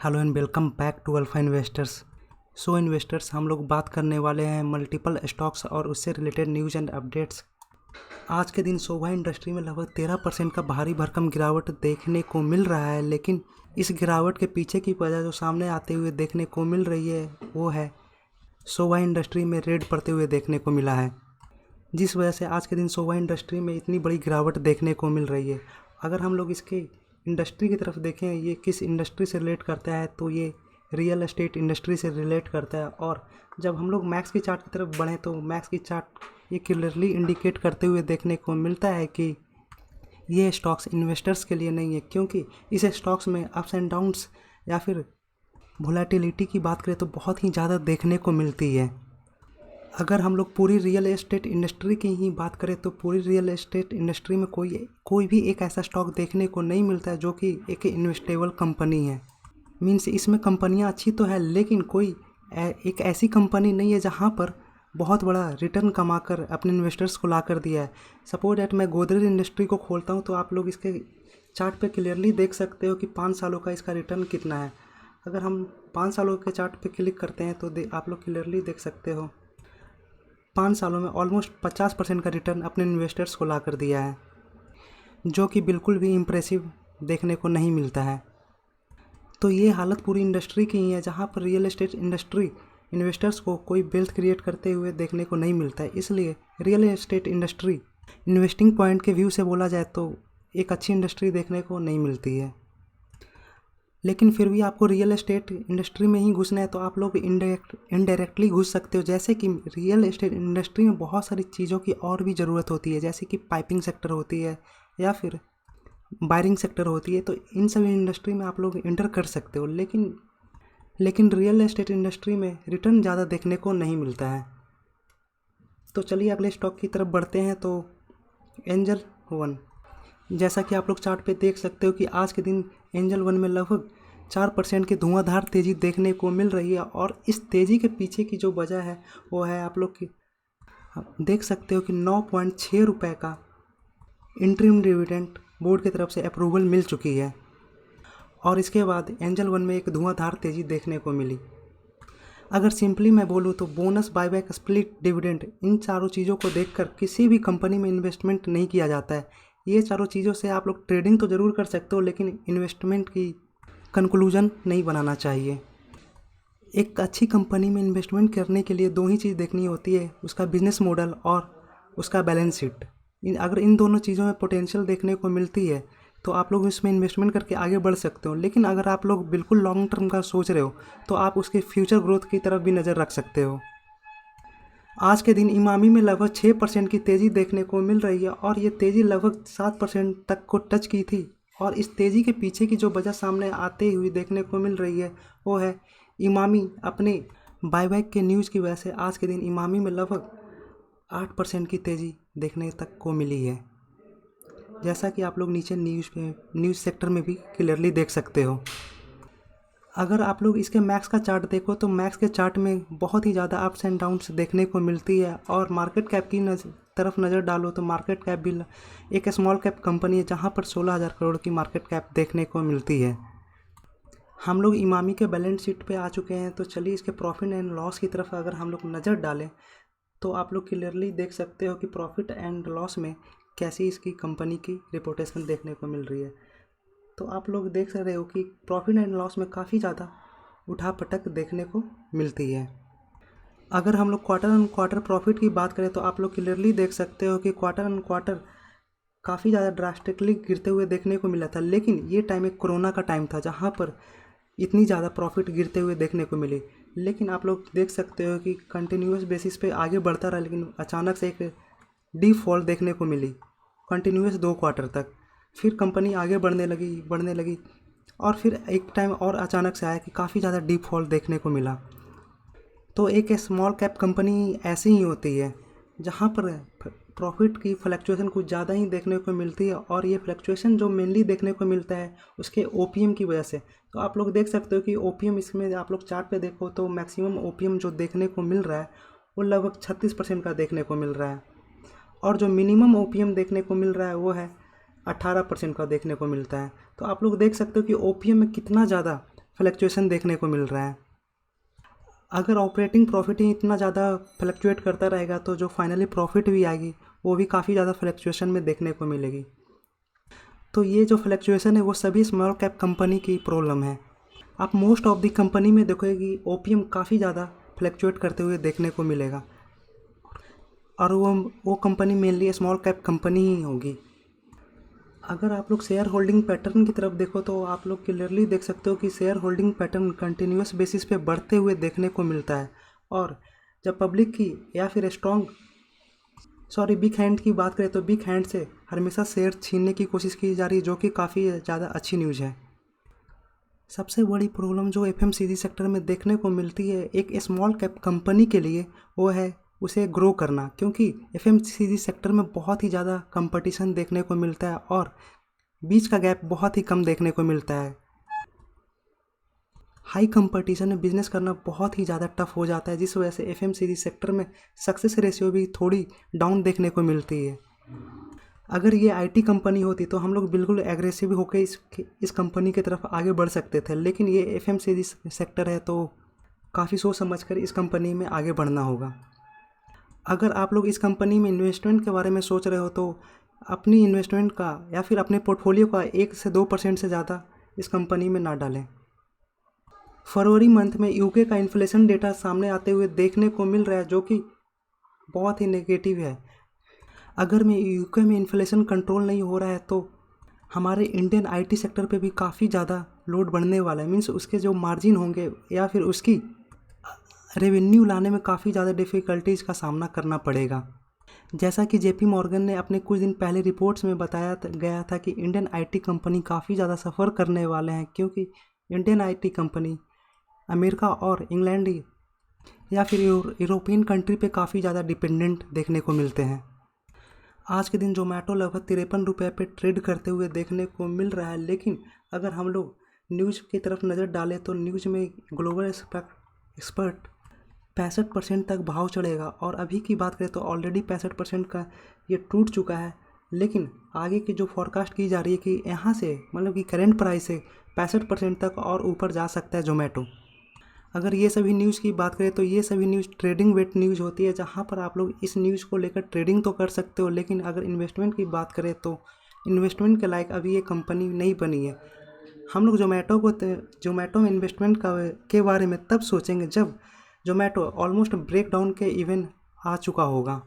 Hello and welcome back to Alpha Investors. So investors, हम लोग बात करने वाले हैं मल्टीपल स्टॉक्स और उससे रिलेटेड न्यूज़ एंड अपडेट्स। आज के दिन सोवा इंडस्ट्री में लगभग 13% का भारी भरकम गिरावट देखने को मिल रहा है, लेकिन इस गिरावट के पीछे की वजह जो सामने आते हुए देखने को मिल रही है वो है सोवा इंडस्ट्री में रेड पड़ते हुए देखने को मिला है, जिस वजह से आज के दिन सोवा इंडस्ट्री में इतनी बड़ी गिरावट देखने को मिल रही है। अगर हम लोग इसके इंडस्ट्री की तरफ देखें, ये किस इंडस्ट्री से रिलेट करता है, तो ये रियल एस्टेट इंडस्ट्री से रिलेट करता है। और जब हम लोग मैक्स की चार्ट की तरफ बढ़ें तो मैक्स की चार्ट ये क्लियरली इंडिकेट करते हुए देखने को मिलता है कि ये स्टॉक्स इन्वेस्टर्स के लिए नहीं है, क्योंकि इस स्टॉक्स में अप्स एंड डाउन्स या फिर वोलेटिलिटी की बात करें तो बहुत ही ज़्यादा देखने को मिलती है। अगर हम लोग पूरी रियल एस्टेट इंडस्ट्री की ही बात करें तो पूरी रियल एस्टेट इंडस्ट्री में कोई भी एक ऐसा स्टॉक देखने को नहीं मिलता है जो कि एक इन्वेस्टेबल कंपनी है। मीन्स इसमें कंपनियां अच्छी तो है, लेकिन कोई एक ऐसी कंपनी नहीं है जहां पर बहुत बड़ा रिटर्न कमाकर अपने इन्वेस्टर्स को ला कर दिया है। सपोज दैट मैं गोदरेज इंडस्ट्री को खोलता हूं तो आप लोग इसके चार्ट पे क्लियरली देख सकते हो कि 5 सालों का इसका रिटर्न कितना है। अगर हम 5 सालों के चार्ट पे क्लिक करते हैं तो आप लोग क्लियरली देख सकते हो 5 सालों में ऑलमोस्ट 50% का रिटर्न अपने इन्वेस्टर्स को ला कर दिया है, जो कि बिल्कुल भी इम्प्रेसिव देखने को नहीं मिलता है। तो ये हालत पूरी इंडस्ट्री की ही है, जहाँ पर रियल एस्टेट इंडस्ट्री इन्वेस्टर्स को कोई वेल्थ क्रिएट करते हुए देखने को नहीं मिलता है। इसलिए real estate industry investing point के व्यू से बोला जाए तो एक अच्छी इंडस्ट्री देखने को नहीं मिलती है। लेकिन फिर भी आपको रियल एस्टेट इंडस्ट्री में ही घुसना है तो आप लोग इनडायरेक्टली घुस सकते हो। जैसे कि रियल एस्टेट इंडस्ट्री में बहुत सारी चीज़ों की और भी ज़रूरत होती है, जैसे कि पाइपिंग सेक्टर होती है या फिर वायरिंग सेक्टर होती है। तो इन सभी इंडस्ट्री में आप लोग इंटर कर सकते हो, लेकिन रियल एस्टेट इंडस्ट्री में रिटर्न ज़्यादा देखने को नहीं मिलता है। तो चलिए अगले स्टॉक की तरफ बढ़ते हैं। तो एंजल वन, जैसा कि आप लोग चार्ट पे देख सकते हो कि आज के दिन एंजल वन में लगभग 4% की धुआंधार तेज़ी देखने को मिल रही है। और इस तेज़ी के पीछे की जो वजह है वो है, आप लोग की देख सकते हो कि 9.6 रुपये का इंटरिम डिविडेंड बोर्ड की तरफ से अप्रूवल मिल चुकी है। और इसके बाद एंजल वन में एक धुआंधार तेज़ी देखने को मिली। अगर सिंपली मैं बोलूँ तो बोनस, बायबैक, स्प्लिट, डिविडेंड, इन चारों चीज़ों को देखकर किसी भी कंपनी में इन्वेस्टमेंट नहीं किया जाता है। ये चारों चीज़ों से आप लोग ट्रेडिंग तो ज़रूर कर सकते हो, लेकिन इन्वेस्टमेंट की कंक्लूजन नहीं बनाना चाहिए। एक अच्छी कंपनी में इन्वेस्टमेंट करने के लिए दो ही चीज़ देखनी होती है, उसका बिजनेस मॉडल और उसका बैलेंस शीट। अगर इन दोनों चीज़ों में पोटेंशियल देखने को मिलती है तो आप लोग इसमें इन्वेस्टमेंट करके आगे बढ़ सकते हो। लेकिन अगर आप लोग बिल्कुल लॉन्ग टर्म का सोच रहे हो तो आप उसके फ्यूचर ग्रोथ की तरफ भी नज़र रख सकते हो। आज के दिन इमामी में लगभग 6% की तेज़ी देखने को मिल रही है और ये तेज़ी लगभग 7% तक को टच की थी। और इस तेज़ी के पीछे की जो वजह सामने आते हुई देखने को मिल रही है वो है इमामी अपने बायबैक के न्यूज़ की वजह से आज के दिन इमामी में लगभग 8% की तेज़ी देखने तक को मिली है, जैसा कि आप लोग नीचे न्यूज़ सेक्टर में भी क्लियरली देख सकते हो। अगर आप लोग इसके मैक्स का चार्ट देखो तो मैक्स के चार्ट में बहुत ही ज़्यादा अप्स एंड डाउन्स देखने को मिलती है। और मार्केट कैप की तरफ नज़र डालो तो मार्केट कैप भी एक स्मॉल कैप कंपनी है, जहां पर 16,000 करोड़ की मार्केट कैप देखने को मिलती है। हम लोग इमामी के बैलेंस शीट पे आ चुके हैं, तो चलिए इसके प्रॉफिट एंड लॉस की तरफ अगर हम लोग नज़र डालें तो आप लोग क्लियरली देख सकते हो कि प्रॉफिट एंड लॉस में कैसी इसकी कंपनी की रिपोर्टेशन देखने को मिल रही है। तो आप लोग देख रहे हो कि प्रॉफिट एंड लॉस में काफ़ी ज़्यादा उठापटक देखने को मिलती है। अगर हम लोग क्वार्टर ऑन क्वार्टर प्रॉफिट की बात करें तो आप लोग क्लियरली देख सकते हो कि क्वार्टर ऑन क्वार्टर काफ़ी ज़्यादा ड्रास्टिकली गिरते हुए देखने को मिला था। लेकिन ये टाइम एक कोरोना का टाइम था जहाँ पर इतनी ज़्यादा प्रॉफिट गिरते हुए देखने को मिले। लेकिन आप लोग देख सकते हो कि कंटिन्यूस बेसिस पे आगे बढ़ता रहा, लेकिन अचानक से एक डीप फॉल देखने को मिली कंटिन्यूस 2 क्वार्टर तक। फिर कंपनी आगे बढ़ने लगी और फिर एक टाइम और अचानक से आया कि काफ़ी ज़्यादा डीप फॉल देखने को मिला। तो एक स्मॉल कैप कंपनी ऐसी ही होती है जहाँ पर प्रॉफिट की फ्लक्चुएशन कुछ ज़्यादा ही देखने को मिलती है। और ये फ्लक्चुएशन जो मेनली देखने को मिलता है उसके ओपीएम की वजह से। तो आप लोग देख सकते हो कि ओपीएम, इसमें आप लोग चार्ट पे देखो तो मैक्सिमम ओपीएम जो देखने को मिल रहा है वो लगभग 36% का देखने को मिल रहा है। और जो मिनिमम ओपीएम देखने को मिल रहा है वो है 18% का देखने को मिलता है। तो आप लोग देख सकते हो कि ओपीएम में कितना ज़्यादा फ्लक्चुएशन देखने को मिल रहा है। अगर ऑपरेटिंग प्रॉफिट ही इतना ज़्यादा फ्लक्चुएट करता रहेगा तो जो फाइनली प्रॉफिट भी आएगी वो भी काफ़ी ज़्यादा फ्लक्चुएशन में देखने को मिलेगी। तो ये जो फ्लक्चुएशन है वो सभी स्मॉल कैप कंपनी की प्रॉब्लम है। आप मोस्ट ऑफ दी कंपनी में देखोगे कि ओपीएम काफ़ी ज़्यादा फ्लक्चुएट करते हुए देखने को मिलेगा और वो company mainly small cap company ही होगी। अगर आप लोग शेयर होल्डिंग पैटर्न की तरफ देखो तो आप लोग क्लियरली देख सकते हो कि share holding pattern continuous basis पे बढ़ते हुए देखने को मिलता है। और जब पब्लिक की या फिर बिग हैंड की बात करें तो बिग हैंड से हमेशा शेयर छीनने की कोशिश की जा रही है, जो कि काफ़ी ज़्यादा अच्छी न्यूज़ है। सबसे बड़ी प्रॉब्लम जो एफएमसीजी सेक्टर में देखने को मिलती है एक स्मॉल कैप कंपनी के लिए वो है उसे ग्रो करना, क्योंकि एफएमसीजी सेक्टर में बहुत ही ज़्यादा कंपटीशन देखने को मिलता है और बीच का गैप बहुत ही कम देखने को मिलता है। हाई कंपटीशन में बिजनेस करना बहुत ही ज़्यादा टफ हो जाता है, जिस वजह से एफएमसीजी सेक्टर में सक्सेस रेशियो भी थोड़ी डाउन देखने को मिलती है। अगर ये आईटी कंपनी होती तो हम लोग बिल्कुल एग्रेसिव होकर इस कंपनी की तरफ आगे बढ़ सकते थे, लेकिन ये एफएमसीजी सेक्टर है तो काफ़ी सोच समझकर इस कंपनी में आगे बढ़ना होगा। अगर आप लोग इस कंपनी में इन्वेस्टमेंट के बारे में सोच रहे हो तो अपनी इन्वेस्टमेंट का या फिर अपने पोर्टफोलियो का 1 से 2% से ज़्यादा इस कंपनी में ना डालें। फरवरी मंथ में यूके का इन्फ्लेशन डेटा सामने आते हुए देखने को मिल रहा है, जो कि बहुत ही नेगेटिव है। अगर में यूके में इन्फ्लेशन कंट्रोल नहीं हो रहा है तो हमारे इंडियन आईटी सेक्टर पे भी काफ़ी ज़्यादा लोड बढ़ने वाला है। मीन्स उसके जो मार्जिन होंगे या फिर उसकी रेवेन्यू लाने में काफ़ी ज़्यादा डिफ़िकल्टीज़ का सामना करना पड़ेगा। जैसा कि जेपी मॉर्गन ने अपने कुछ दिन पहले रिपोर्ट्स में बताया गया था कि इंडियन आईटी कंपनी काफ़ी ज़्यादा सफ़र करने वाले हैं, क्योंकि इंडियन आईटी कंपनी अमेरिका और इंग्लैंड या फिर यूरोपियन कंट्री पे काफ़ी ज़्यादा डिपेंडेंट देखने को मिलते हैं। आज के दिन जोमेटो लगभग 53 रुपये पे ट्रेड करते हुए देखने को मिल रहा है, लेकिन अगर हम लोग न्यूज़ की तरफ नज़र डालें तो न्यूज़ में ग्लोबल एक्सपर्ट 65% तक भाव चढ़ेगा और अभी की बात करें तो ऑलरेडी 65% का ये टूट चुका है। लेकिन आगे की जो फॉरकास्ट की जा रही है कि यहाँ से मतलब कि करेंट प्राइस से 65% तक और ऊपर जा सकता है जोमेटो। अगर ये सभी न्यूज़ की बात करें तो ये सभी न्यूज़ ट्रेडिंग वेट न्यूज़ होती है, जहाँ पर आप लोग इस न्यूज़ को लेकर ट्रेडिंग तो कर सकते हो, लेकिन अगर इन्वेस्टमेंट की बात करें तो इन्वेस्टमेंट के लायक अभी ये कंपनी नहीं बनी है। हम लोग जोमेटो में इन्वेस्टमेंट के बारे में तब सोचेंगे जब जोमेटो ऑलमोस्ट ब्रेक डाउन के इवेंट आ चुका होगा।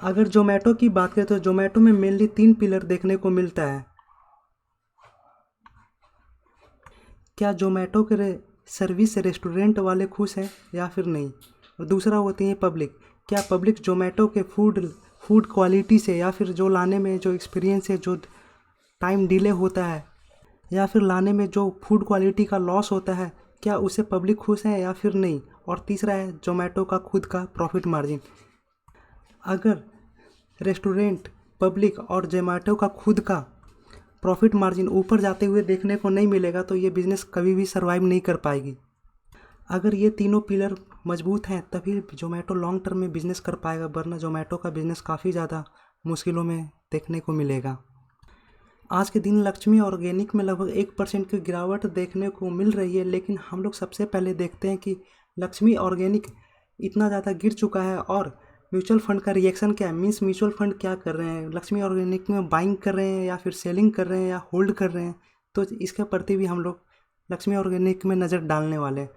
अगर जोमेटो की बात करें तो जोमेटो में मेनली 3 पिलर देखने को मिलता है। क्या जोमेटो के सर्विस से रेस्टोरेंट वाले खुश हैं या फिर नहीं। और दूसरा होती है पब्लिक, क्या पब्लिक जोमेटो के फूड क्वालिटी से या फिर जो लाने में जो एक्सपीरियंस है, जो टाइम डिले होता है या फिर लाने में जो फूड क्वालिटी का लॉस होता है, क्या उससे पब्लिक खुश है या फिर नहीं। और तीसरा है जोमेटो का खुद का प्रॉफिट मार्जिन। अगर रेस्टोरेंट, पब्लिक और जोमेटो का खुद का प्रॉफिट मार्जिन ऊपर जाते हुए देखने को नहीं मिलेगा तो ये बिज़नेस कभी भी सर्वाइव नहीं कर पाएगी। अगर ये तीनों पिलर मजबूत हैं तभी जोमेटो लॉन्ग टर्म में बिज़नेस कर पाएगा, वरना जोमेटो का बिज़नेस काफ़ी ज़्यादा मुश्किलों में देखने को मिलेगा। आज के दिन लक्ष्मी ऑर्गेनिक में लगभग 1% की गिरावट देखने को मिल रही है, लेकिन हम लोग सबसे पहले देखते हैं कि लक्ष्मी ऑर्गेनिक इतना ज़्यादा गिर चुका है और म्यूचुअल फंड का रिएक्शन क्या है। मीन्स म्यूचुअल फंड क्या कर रहे हैं, लक्ष्मी ऑर्गेनिक में बाइंग कर रहे हैं या फिर सेलिंग कर रहे हैं या होल्ड कर रहे हैं। तो इसके प्रति भी हम लोग लक्ष्मी ऑर्गेनिक में नज़र डालने वाले हैं।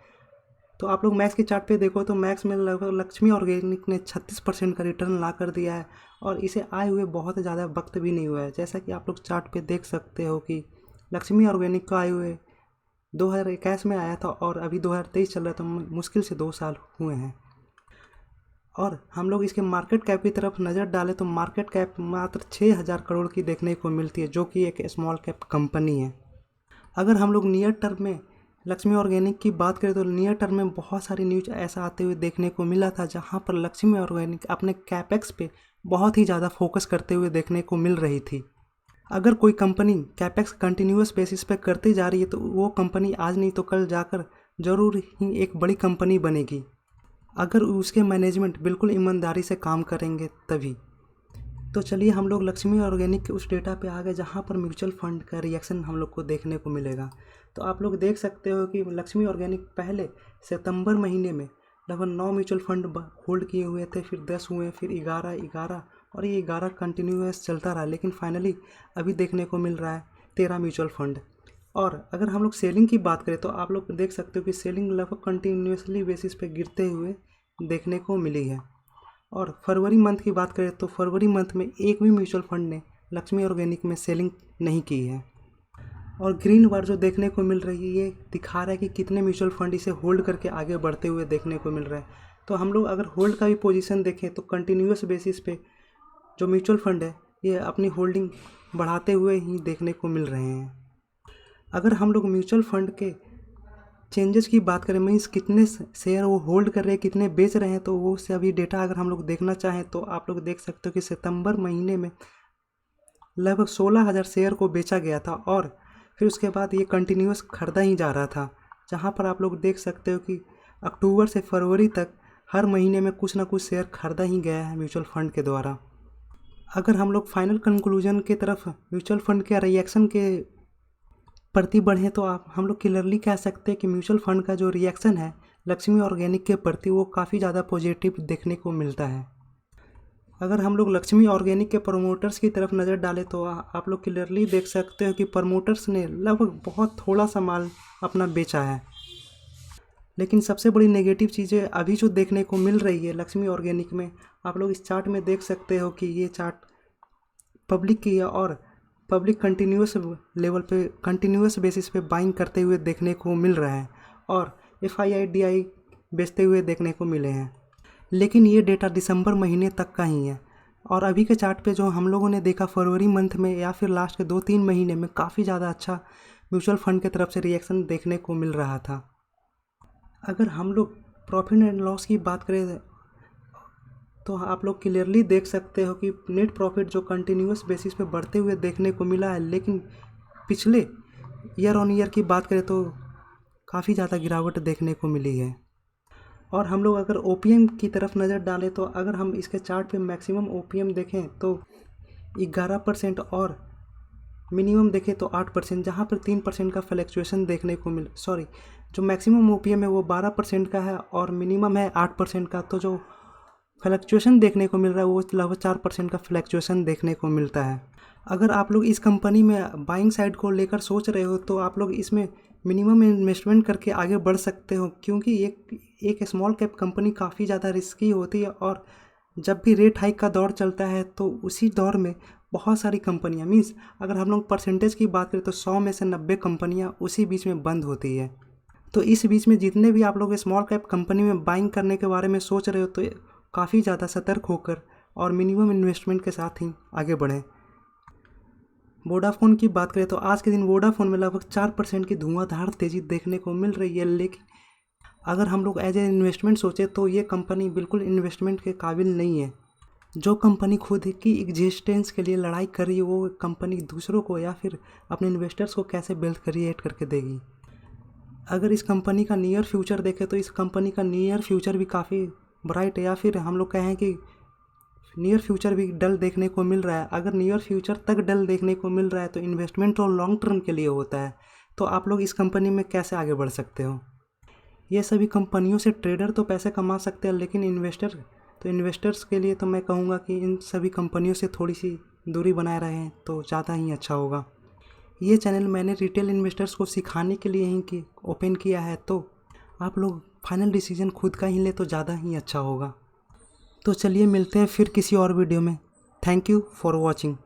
तो आप लोग मैक्स के चार्ट पे देखो तो मैक्स में लगभग लक्ष्मी ऑर्गेनिक ने 36% का रिटर्न ला कर दिया है और इसे आए हुए बहुत ज़्यादा वक्त भी नहीं हुआ है। जैसा कि आप लोग चार्ट पे देख सकते हो कि लक्ष्मी ऑर्गेनिक का आए हुए 2021 में आया था और अभी 2023 चल रहा है, तो मुश्किल से 2 साल हुए हैं। और हम लोग इसके मार्केट कैप की तरफ नज़र डालें तो मार्केट कैप मात्र 6000 करोड़ की देखने को मिलती है, जो कि एक स्मॉल कैप कंपनी है। अगर हम लोग नियर टर्म में लक्ष्मी ऑर्गेनिक की बात करें तो नियर टर्म में बहुत सारी न्यूज ऐसा आते हुए देखने को मिला था, जहां पर लक्ष्मी ऑर्गेनिक अपने कैपेक्स पे बहुत ही ज़्यादा फोकस करते हुए देखने को मिल रही थी। अगर कोई कंपनी कैपेक्स कंटिन्यूस बेसिस पे करती जा रही है तो वो कंपनी आज नहीं तो कल जाकर ज़रूर ही एक बड़ी कंपनी बनेगी, अगर उसके मैनेजमेंट बिल्कुल ईमानदारी से काम करेंगे तभी। तो चलिए हम लोग लक्ष्मी ऑर्गेनिक के उस डेटा पे आ गए जहाँ पर म्यूचुअल फंड का रिएक्शन हम लोग को देखने को मिलेगा। तो आप लोग देख सकते हो कि लक्ष्मी ऑर्गेनिक पहले सितंबर महीने में लगभग 9 म्यूचुअल फंड होल्ड किए हुए थे, फिर 10 हुए, फिर 11 और ये 11 कंटिन्यूस चलता रहा, लेकिन फाइनली अभी देखने को मिल रहा है 13 म्यूचुअल फंड। और अगर हम लोग सेलिंग की बात करें तो आप लोग देख सकते हो कि सेलिंग लगभग कंटिन्यूसली बेसिस पे गिरते हुए देखने को मिली है। और फरवरी मंथ की बात करें तो फरवरी मंथ में एक भी म्यूचुअल फंड ने लक्ष्मी ऑर्गेनिक में सेलिंग नहीं की है। और ग्रीन बार जो देखने को मिल रही है ये दिखा रहा है कि कितने म्यूचुअल फंड इसे होल्ड करके आगे बढ़ते हुए देखने को मिल रहा है। तो हम लोग अगर होल्ड का भी पोजीशन देखें तो कंटिन्यूस बेसिस पे जो म्यूचुअल फंड है ये अपनी होल्डिंग बढ़ाते हुए ही देखने को मिल रहे हैं। अगर हम लोग म्यूचुअल फंड के चेंजेस की बात करें, मीन्स कितने शेयर वो होल्ड कर रहे हैं, कितने बेच रहे हैं, तो वो से अभी डेटा अगर हम लोग देखना चाहें तो आप लोग देख सकते हो कि सितंबर महीने में लगभग 16,000 शेयर को बेचा गया था और फिर उसके बाद ये कंटिन्यूस खरीदा ही जा रहा था। जहाँ पर आप लोग देख सकते हो कि अक्टूबर से फरवरी तक हर महीने में कुछ ना कुछ शेयर खरीदा ही गया है म्यूचुअल फंड के द्वारा। अगर हम लोग फाइनल कंक्लूजन की तरफ म्यूचुअल फंड के रिएक्शन के प्रति बढ़ें तो हम लोग क्लियरली कह सकते हैं कि म्यूचुअल फंड का जो रिएक्शन है लक्ष्मी ऑर्गेनिक के प्रति वो काफ़ी ज़्यादा पॉजिटिव देखने को मिलता है। अगर हम लोग लक्ष्मी ऑर्गेनिक के प्रमोटर्स की तरफ नज़र डालें तो आप लोग क्लियरली देख सकते हो कि प्रमोटर्स ने लगभग बहुत थोड़ा सा माल अपना बेचा है। लेकिन सबसे बड़ी नेगेटिव चीज़ें अभी जो देखने को मिल रही है लक्ष्मी ऑर्गेनिक में, आप लोग इस चार्ट में देख सकते हो कि ये चार्ट पब्लिक की है और पब्लिक कंटिन्यूस लेवल पे कंटिन्यूस बेसिस पे बाइंग करते हुए देखने को मिल रहा है और FII बेचते हुए देखने को मिले हैं। लेकिन ये डेटा दिसंबर महीने तक का ही है और अभी के चार्ट पे जो हम लोगों ने देखा फरवरी मंथ में या फिर लास्ट के 2-3 महीने में काफ़ी ज़्यादा अच्छा म्यूचुअल फंड की तरफ से रिएक्शन देखने को मिल रहा था। अगर हम लोग प्रॉफिट एंड लॉस की बात करें तो आप लोग क्लियरली देख सकते हो कि नेट प्रॉफिट जो कंटिन्यूस बेसिस पे बढ़ते हुए देखने को मिला है, लेकिन पिछले ईयर ऑन ईयर की बात करें तो काफ़ी ज़्यादा गिरावट देखने को मिली है। और हम लोग अगर OPM की तरफ नज़र डालें तो अगर हम इसके चार्ट पे मैक्सिमम OPM देखें तो 11% और मिनिमम देखें तो 8%, जहाँ पर 3% का फ्लैक्चुएशन देखने को जो मैक्सिमम OPM है वो 12% का है और मिनिमम है 8% का। तो जो फ्लैक्चुएशन देखने को मिल रहा है वो लगभग 4% का फ्लैक्चुएशन देखने को मिलता है। अगर आप लोग इस कंपनी में बाइंग साइड को लेकर सोच रहे हो तो आप लोग इसमें मिनिमम इन्वेस्टमेंट करके आगे बढ़ सकते हो, क्योंकि एक स्मॉल कैप कंपनी काफ़ी ज़्यादा रिस्की होती है और जब भी रेट हाइक का दौर चलता है तो उसी दौर में बहुत सारी कंपनियां, मीन्स अगर हम लोग परसेंटेज की बात करें तो 100 में से 90 कंपनियां उसी बीच में बंद होती है। तो इस बीच में जितने भी आप लोग स्मॉल कैप कंपनी में बाइंग करने के बारे में सोच रहे हो तो काफ़ी ज़्यादा सतर्क होकर और मिनिमम इन्वेस्टमेंट के साथ ही आगे बढ़ें। वोडाफोन की बात करें तो आज के दिन वोडाफोन में लगभग 4% की धुआंधार तेज़ी देखने को मिल रही है, लेकिन अगर हम लोग एज ए इन्वेस्टमेंट सोचें तो ये कंपनी बिल्कुल इन्वेस्टमेंट के काबिल नहीं है। जो कंपनी खुद की एग्जिस्टेंस के लिए लड़ाई कर रही है वो कंपनी दूसरों को या फिर अपने इन्वेस्टर्स को कैसे वेल्थ क्रिएट करके देगी। अगर इस कंपनी का नियर फ्यूचर देखें तो इस कंपनी का नियर फ्यूचर भी काफ़ी ब्राइट है, या फिर हम लोग कहें कि नियर फ्यूचर भी डल देखने को मिल रहा है। अगर नियर फ्यूचर तक डल देखने को मिल रहा है तो इन्वेस्टमेंट तो लॉन्ग टर्म के लिए होता है, तो आप लोग इस कंपनी में कैसे आगे बढ़ सकते हो। ये सभी कंपनियों से ट्रेडर तो पैसे कमा सकते हैं, लेकिन इन्वेस्टर्स के लिए तो मैं कहूँगा कि इन सभी कंपनियों से थोड़ी सी दूरी बनाए रहें तो ज़्यादा ही अच्छा होगा। ये चैनल मैंने रिटेल इन्वेस्टर्स को सिखाने के लिए ही ओपन किया है, तो आप लोग फाइनल डिसीजन खुद का ही ले तो ज़्यादा ही अच्छा होगा। तो चलिए मिलते हैं फिर किसी और वीडियो में। Thank you for watching.